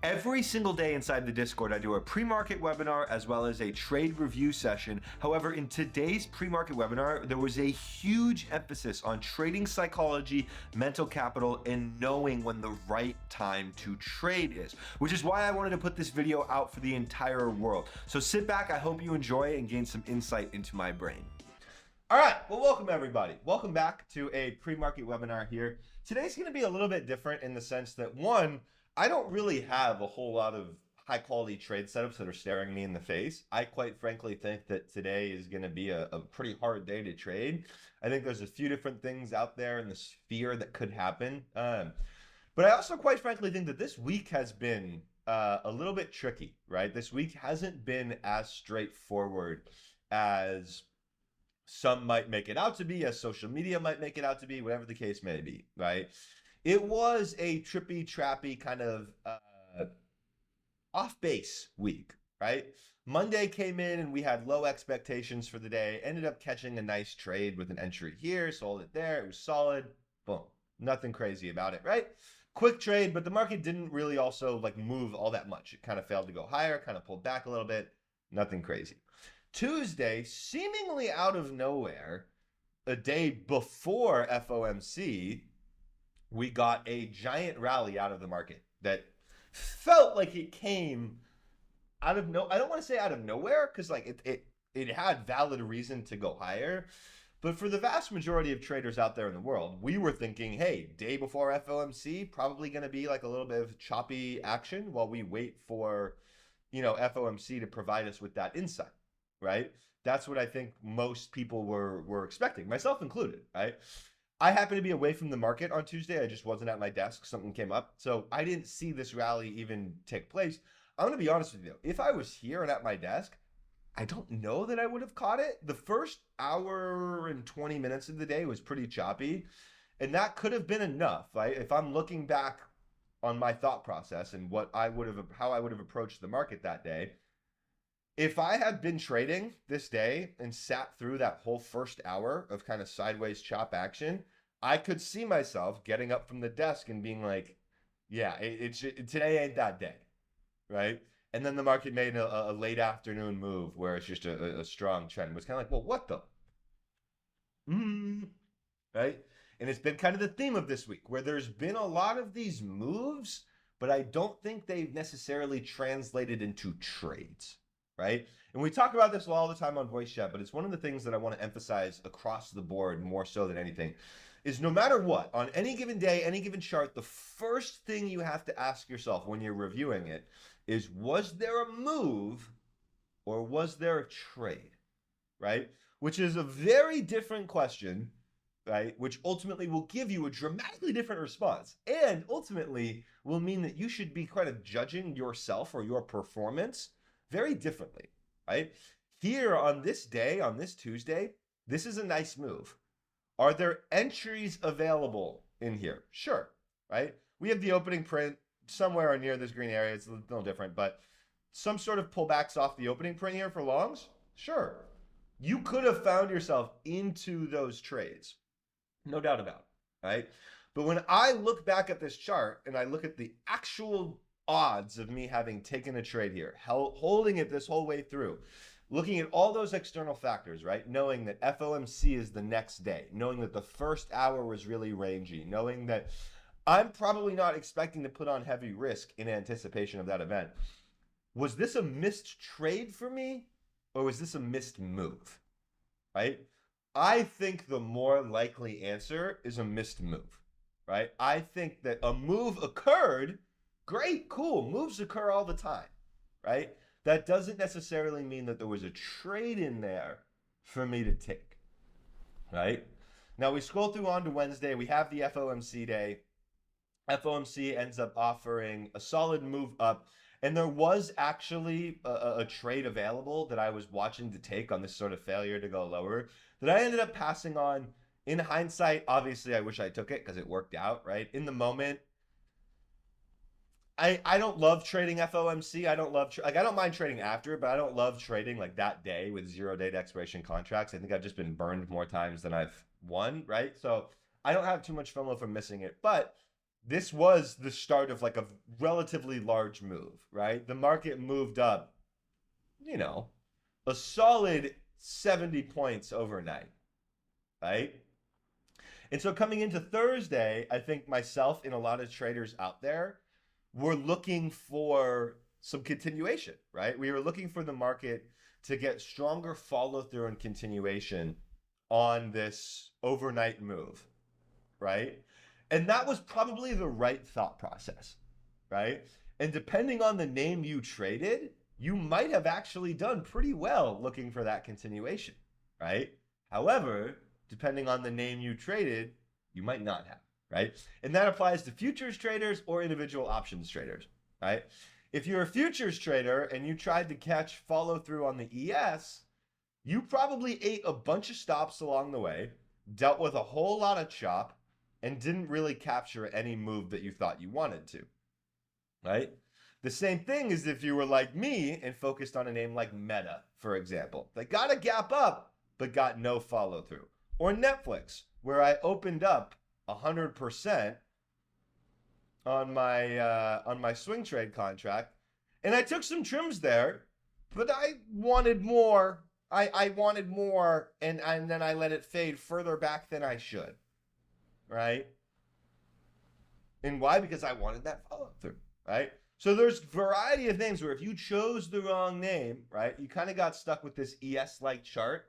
Every single day inside the Discord, I do a pre-market webinar as well as a trade review session. However, in today's pre-market webinar, there was a huge emphasis on trading psychology, mental capital, and knowing when the right time to trade is, which is why I wanted to put this video out for the entire world. So sit back, I hope you enjoy and gain some insight into my brain. All right, well, welcome everybody. Welcome back to a pre-market webinar here. Today's gonna be a little bit different in the sense that, one, I don't really have a whole lot of high quality trade setups that are staring me in the face. I quite frankly think that today is going to be a pretty hard day to trade. I think there's a few different things out there in the sphere that could happen. But I also quite frankly think that this week has been a little bit tricky, right? This week hasn't been as straightforward as some might make it out to be, as social media might make it out to be, whatever the case may be, right? It was a trippy, trappy kind of off-base week, right? Monday came in and we had low expectations for the day, ended up catching a nice trade with an entry here, sold it there, it was solid, boom. Nothing crazy about it, right? Quick trade, but the market didn't really also like move all that much. It kind of failed to go higher, kind of pulled back a little bit, nothing crazy. Tuesday, seemingly out of nowhere, a day before FOMC, we got a giant rally out of the market that felt like it came out of I don't want to say out of nowhere, because like it had valid reason to go higher. But for the vast majority of traders out there in the world, we were thinking, hey, day before FOMC, probably going to be like a little bit of choppy action while we wait for, FOMC to provide us with that insight, right? That's what I think most people were expecting, myself included, right? I happened to be away from the market on Tuesday. I just wasn't at my desk. Something came up. So I didn't see this rally even take place. I'm going to be honest with you. If I was here and at my desk, I don't know that I would have caught it. The first hour and 20 minutes of the day was pretty choppy. And that could have been enough, right? If I'm looking back on my thought process and how I would have approached the market that day, if I had been trading this day and sat through that whole first hour of kind of sideways chop action, I could see myself getting up from the desk and being like, yeah, today ain't that day, right? And then the market made a late afternoon move where it's just a strong trend. It was kind of like, well, what the? Right? And it's been kind of the theme of this week where there's been a lot of these moves, but I don't think they've necessarily translated into trades. Right? And we talk about this all the time on Voice Chat, but it's one of the things that I want to emphasize across the board more so than anything is no matter what, on any given day, any given chart, the first thing you have to ask yourself when you're reviewing it is, was there a move or was there a trade? Right? Which is a very different question, right? Which ultimately will give you a dramatically different response and ultimately will mean that you should be kind of judging yourself or your performance very differently, right? Here on this day, on this Tuesday, this is a nice move. Are there entries available in here? Sure, right? We have the opening print somewhere near this green area. It's a little different, but some sort of pullbacks off the opening print here for longs? Sure. You could have found yourself into those trades. No doubt about it, right? But when I look back at this chart and I look at the actual odds of me having taken a trade here, holding it this whole way through, looking at all those external factors, right? Knowing that FOMC is the next day, knowing that the first hour was really rangy, knowing that I'm probably not expecting to put on heavy risk in anticipation of that event. Was this a missed trade for me or was this a missed move, right? I think the more likely answer is a missed move, right? I think that a move occurred. Great, cool. Moves occur all the time, right? That doesn't necessarily mean that there was a trade in there for me to take, right? Now we scroll through on to Wednesday. We have the FOMC day. FOMC ends up offering a solid move up. And there was actually a trade available that I was watching to take on this sort of failure to go lower that I ended up passing on. In hindsight, obviously, I wish I took it because it worked out, right? In the moment, I don't love trading FOMC. I don't mind trading after, but I don't love trading like that day with 0 day expiration contracts. I think I've just been burned more times than I've won, right? So I don't have too much FOMO from missing it. But this was the start of like a relatively large move, right? The market moved up, you know, a solid 70 points overnight, right? And so coming into Thursday, I think myself and a lot of traders out there were looking for some continuation, right? We were looking for the market to get stronger follow through and continuation on this overnight move, right? And that was probably the right thought process, right? And depending on the name you traded, you might have actually done pretty well looking for that continuation, right? However, depending on the name you traded, you might not have, right? And that applies to futures traders or individual options traders, right? If you're a futures trader and you tried to catch follow through on the ES, you probably ate a bunch of stops along the way, dealt with a whole lot of chop, and didn't really capture any move that you thought you wanted to, right? The same thing is if you were like me and focused on a name like Meta, for example. They got a gap up, but got no follow through. Or Netflix, where I opened up 100% on my swing trade contract, and I took some trims there, but I wanted more. I wanted more, and then I let it fade further back than I should, right? And why? Because I wanted that follow through, right? So there's a variety of names where if you chose the wrong name, right, you kind of got stuck with this ES-like chart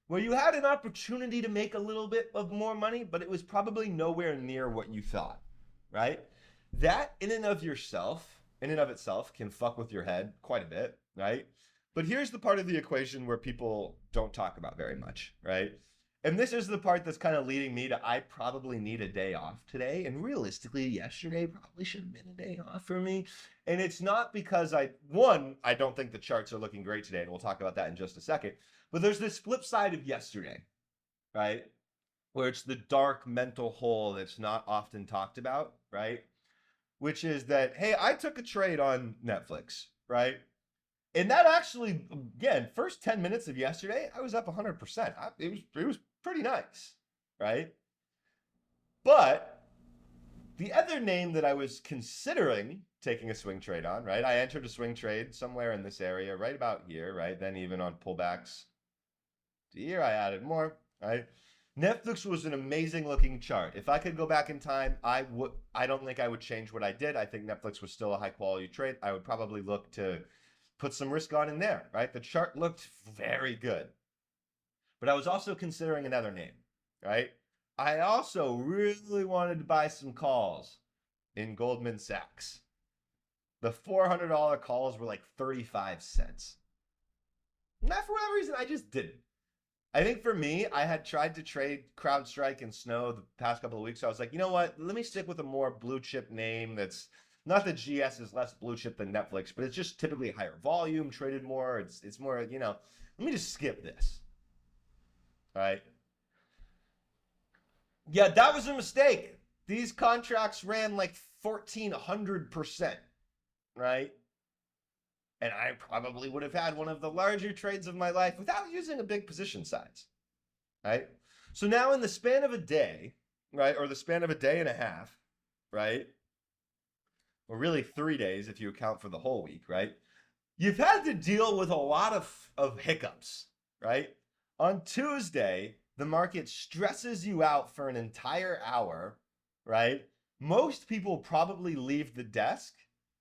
where you had an opportunity to make a little bit of more money, but it was probably nowhere near what you thought, right? That in and of itself can fuck with your head quite a bit, right? But here's the part of the equation where people don't talk about very much, right? And this is the part that's kind of leading me to I probably need a day off today. And realistically, yesterday probably should have been a day off for me. And it's not because I don't think the charts are looking great today, and we'll talk about that in just a second. But there's this flip side of yesterday, right? Where it's the dark mental hole that's not often talked about, right? Which is that, hey, I took a trade on Netflix, right? And that actually, again, first 10 minutes of yesterday, I was up 100%. It was pretty nice, right? But the other name that I was considering taking a swing trade on, right? I entered a swing trade somewhere in this area, right about here, right? Then even on pullbacks to here, I added more, right? Netflix was an amazing looking chart. If I could go back in time, I don't think I would change what I did. I think Netflix was still a high quality trade. I would probably look to put some risk on in there, right? The chart looked very good. But I was also considering another name, right? I also really wanted to buy some calls in Goldman Sachs. The $400 calls were like 35 cents. Not for whatever reason, I just didn't. I think for me, I had tried to trade CrowdStrike and Snow the past couple of weeks. So I was like, you know what? Let me stick with a more blue chip name that's not that GS is less blue chip than Netflix, but it's just typically higher volume, traded more. It's more, you know, let me just skip this. All right. Yeah, that was a mistake. These contracts ran like 1,400%, right? And I probably would have had one of the larger trades of my life without using a big position size, right? So now in the span of a day, right, or the span of a day and a half, right, or really 3 days if you account for the whole week, right, you've had to deal with a lot of hiccups, right? On Tuesday, the market stresses you out for an entire hour, right? Most people probably leave the desk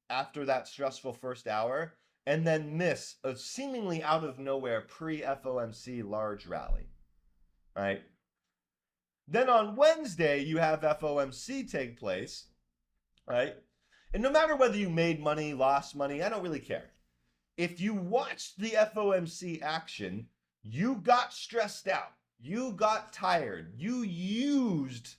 after that stressful first hour and then miss a seemingly out of nowhere pre-FOMC large rally, right? Then on Wednesday, you have FOMC take place, right? And no matter whether you made money, lost money, I don't really care. If you watched the FOMC action, you got stressed out. You got tired. You used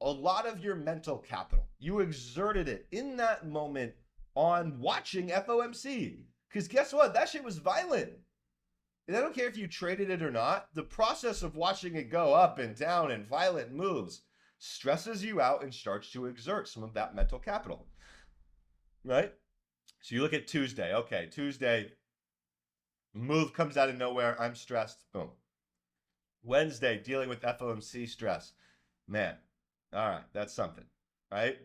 a lot of your mental capital. You exerted it in that moment on watching FOMC. Because guess what? That shit was violent. And I don't care if you traded it or not. The process of watching it go up and down and violent moves stresses you out and starts to exert some of that mental capital. Right? So you look at Tuesday. Okay, Tuesday, move comes out of nowhere. I'm stressed. Boom. Wednesday, dealing with FOMC stress. Man, all right, that's something, right?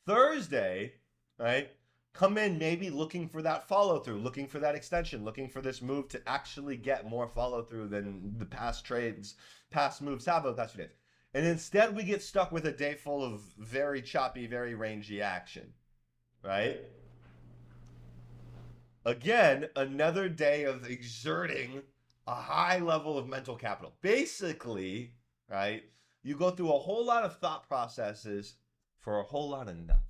Thursday, right? Come in maybe looking for that follow through, looking for that extension, looking for this move to actually get more follow through than the past trades, past moves have over the past few days. And instead, we get stuck with a day full of very choppy, very rangy action, right? Again, another day of exerting a high level of mental capital. Basically, right, you go through a whole lot of thought processes for a whole lot of nothing,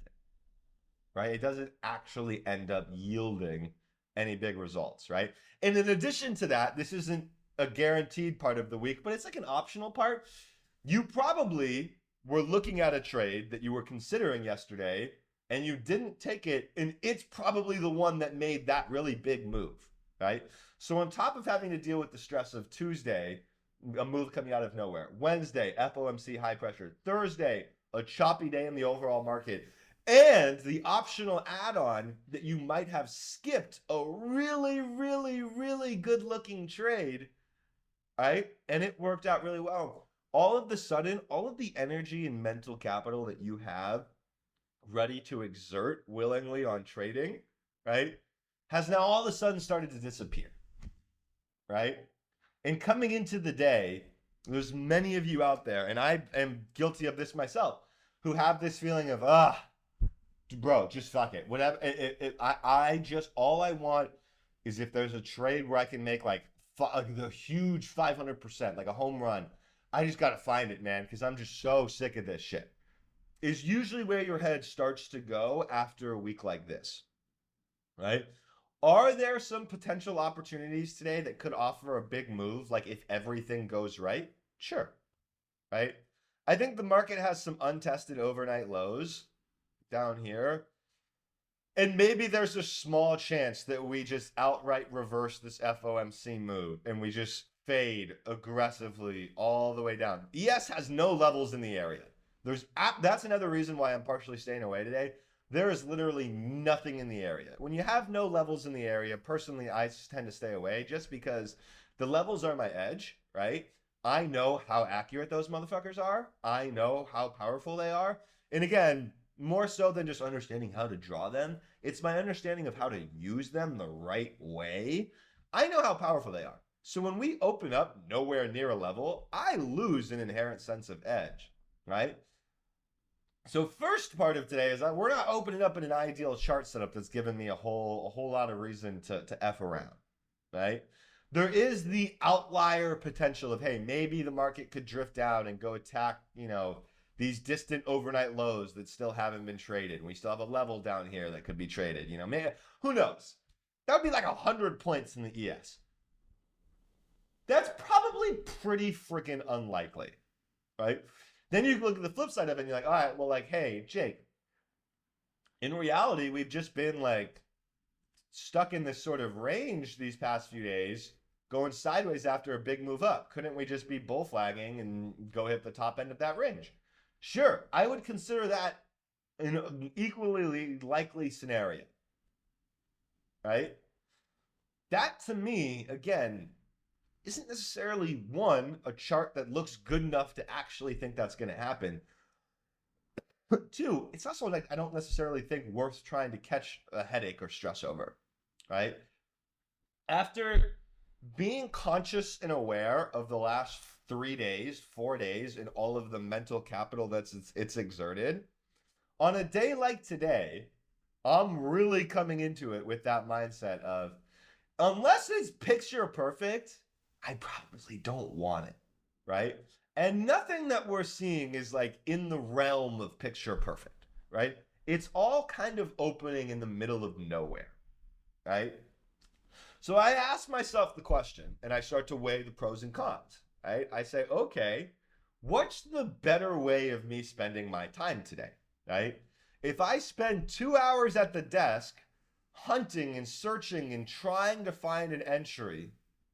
right? It doesn't actually end up yielding any big results, right? And in addition to that, this isn't a guaranteed part of the week, but it's like an optional part. You probably were looking at a trade that you were considering yesterday and you didn't take it, and it's probably the one that made that really big move, right? So on top of having to deal with the stress of Tuesday, a move coming out of nowhere, Wednesday, FOMC high pressure, Thursday, a choppy day in the overall market, and the optional add-on that you might have skipped a really, really, really good-looking trade, right? And it worked out really well. All of the sudden, all of the energy and mental capital that you have ready to exert willingly on trading, right, has now all of a sudden started to disappear, right? And coming into the day, there's many of you out there, and I am guilty of this myself, who have this feeling of, bro, just fuck it. Whatever. I just, all I want is if there's a trade where I can make like the huge 500%, like a home run, I just got to find it, man, because I'm just so sick of this shit. Is usually where your head starts to go after a week like this, right? Are there some potential opportunities today that could offer a big move, like if everything goes right? Sure, right? I think the market has some untested overnight lows down here. And maybe there's a small chance that we just outright reverse this FOMC move and we just fade aggressively all the way down. ES has no levels in the area. That's another reason why I'm partially staying away today. There is literally nothing in the area. When you have no levels in the area, personally, I tend to stay away just because the levels are my edge, right? I know how accurate those motherfuckers are. I know how powerful they are. And again, more so than just understanding how to draw them, it's my understanding of how to use them the right way. I know how powerful they are. So when we open up nowhere near a level, I lose an inherent sense of edge, right? So first part of today is we're not opening up in an ideal chart setup that's given me a whole lot of reason to F around, right? There is the outlier potential of, hey, maybe the market could drift down and go attack, these distant overnight lows that still haven't been traded. We still have a level down here that could be traded, man, who knows? That would be like 100 points in the ES. That's probably pretty freaking unlikely, right? Then you look at the flip side of it and you're like, all right, well, like, hey, Jake, in reality, we've just been like stuck in this sort of range these past few days, going sideways after a big move up. Couldn't we just be bull flagging and go hit the top end of that range? Sure, I would consider that an equally likely scenario, right? That to me, again, isn't necessarily a chart that looks good enough to actually think that's going to happen. Two, it's also like I don't necessarily think worth trying to catch a headache or stress over, right? After being conscious and aware of the last 3 days, 4 days, and all of the mental capital it's exerted, on a day like today, I'm really coming into it with that mindset of, unless it's picture perfect, I probably don't want it, right? And nothing that we're seeing is like in the realm of picture perfect, right? It's all kind of opening in the middle of nowhere, right? So I ask myself the question and I start to weigh the pros and cons, right? I say, okay, what's the better way of me spending my time today, right? If I spend 2 hours at the desk hunting and searching and trying to find an entry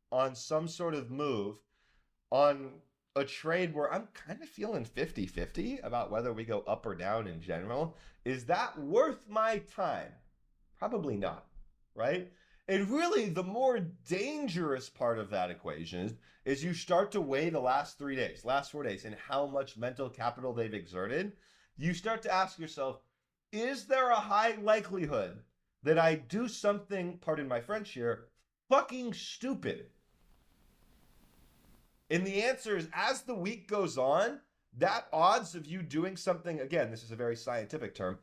on some sort of move on a trade where I'm kind of feeling 50-50 about whether we go up or down in general, is that worth my time? Probably not, right? And really, the more dangerous part of that equation is you start to weigh the last 3 days, last 4 days, and how much mental capital they've exerted. You start to ask yourself, is there a high likelihood that I do something, pardon my French here, fucking stupid? And the answer is, as the week goes on, that odds of you doing something, again, this is a very scientific term,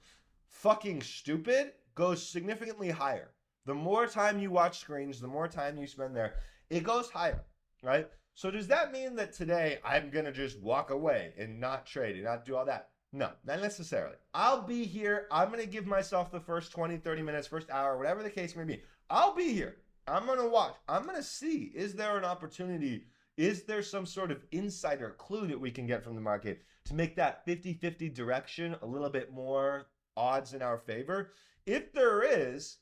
fucking stupid, goes significantly higher. The more time you watch screens, the more time you spend there, it goes higher, right? So does that mean that today I'm going to just walk away and not trade and not do all that? No, not necessarily. I'll be here. I'm going to give myself the first 20, 30 minutes, first hour, whatever the case may be. I'll be here. I'm going to watch. I'm going to see, is there an opportunity? Is there some sort of insider clue that we can get from the market to make that 50-50 direction a little bit more odds in our favor? If there is,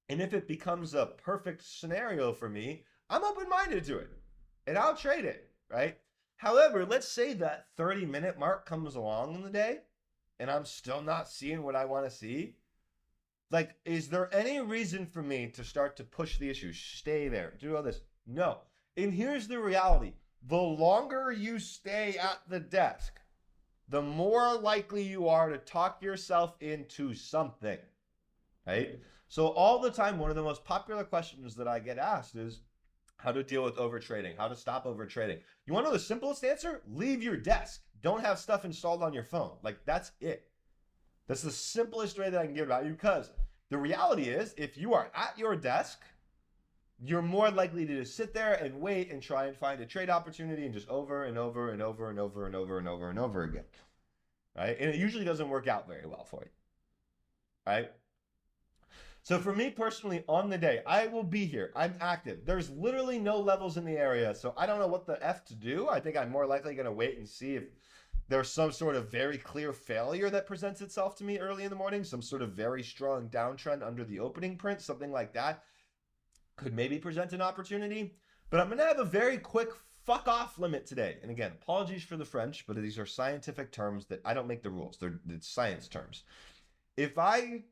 and if it becomes a perfect scenario for me, I'm open-minded to it, and I'll trade it, right? However, let's say that 30-minute mark comes along in the day, and I'm still not seeing what I want to see. Like, is there any reason for me to start to push the issue, stay there, do all this? No. And here's the reality. The longer you stay at the desk, the more likely you are to talk yourself into something, right? So all the time, one of the most popular questions that I get asked is how to deal with overtrading, how to stop overtrading. You want to know the simplest answer? Leave your desk. Don't have stuff installed on your phone. Like, that's it. That's the simplest way that I can give about you, because the reality is, if you are at your desk, you're more likely to just sit there and wait and try and find a trade opportunity and just over and over and over and over and over and over and over again, right? And it usually doesn't work out very well for you, right? So for me personally, on the day, I will be here. I'm active. There's literally no levels in the area, so I don't know what the F to do. I think I'm more likely going to wait and see if there's some sort of very clear failure that presents itself to me early in the morning, some sort of very strong downtrend under the opening print, something like that could maybe present an opportunity. But I'm going to have a very quick fuck off limit today. And again, apologies for the French, but these are scientific terms that I don't make the rules. It's science terms. If I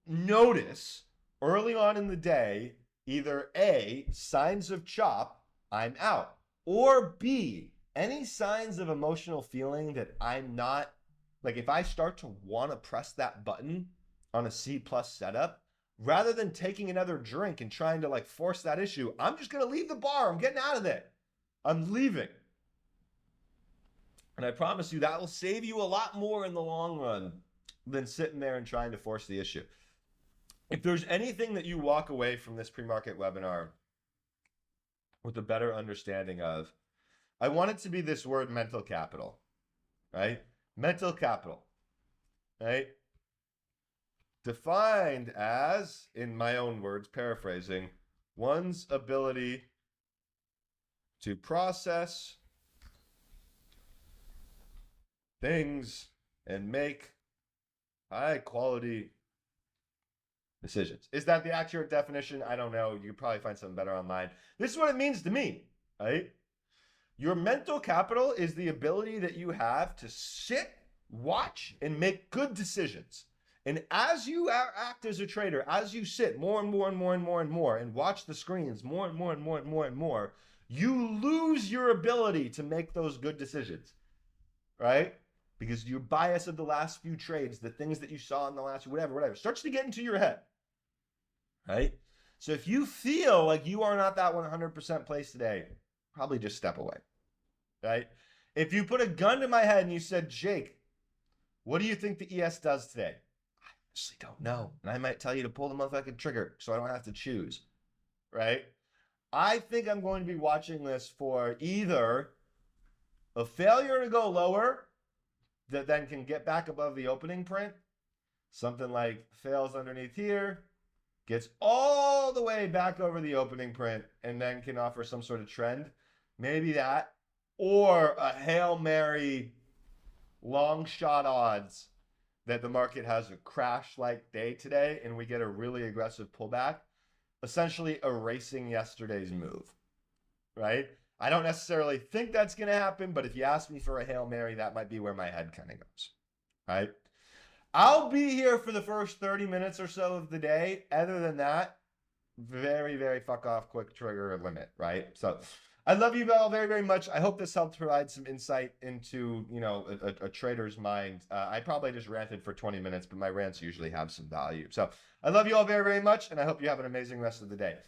notice early on in the day, either A, signs of chop, I'm out, or B, any signs of emotional feeling that I'm not, like if I start to want to press that button on a C plus setup, rather than taking another drink and trying to like force that issue, I'm just going to leave the bar. I'm getting out of there. I'm leaving. And I promise you that will save you a lot more in the long run than sitting there and trying to force the issue. If there's anything that you walk away from this pre-market webinar with a better understanding of, I want it to be this word mental capital, right? Mental capital, right? Defined as, in my own words, paraphrasing, one's ability to process things and make high quality decisions. Is that the accurate definition? I don't know. You could probably find something better online. This is what it means to me, right? Your mental capital is the ability that you have to sit, watch, and make good decisions. And as you act as a trader, as you sit more and more and more and more and more and watch the screens more and more and more and more and more, you lose your ability to make those good decisions, right? Because your bias of the last few trades, the things that you saw in the last, whatever, starts to get into your head, right? So if you feel like you are not that 100% place today, probably just step away, right? If you put a gun to my head and you said, Jake, what do you think the ES does today? I honestly don't know. And I might tell you to pull the motherfucking trigger so I don't have to choose, right? I think I'm going to be watching this for either a failure to go lower that then can get back above the opening print, something like fails underneath here, gets all the way back over the opening print, and then can offer some sort of trend. Maybe that, or a Hail Mary long shot odds that the market has a crash-like day today and we get a really aggressive pullback, essentially erasing yesterday's move, right? I don't necessarily think that's going to happen, but if you ask me for a Hail Mary, that might be where my head kind of goes, right? I'll be here for the first 30 minutes or so of the day. Other than that, very, very fuck off quick trigger limit, right? So I love you all very, very much. I hope this helped provide some insight into, a trader's mind. I probably just ranted for 20 minutes, but my rants usually have some value. So I love you all very, very much, and I hope you have an amazing rest of the day.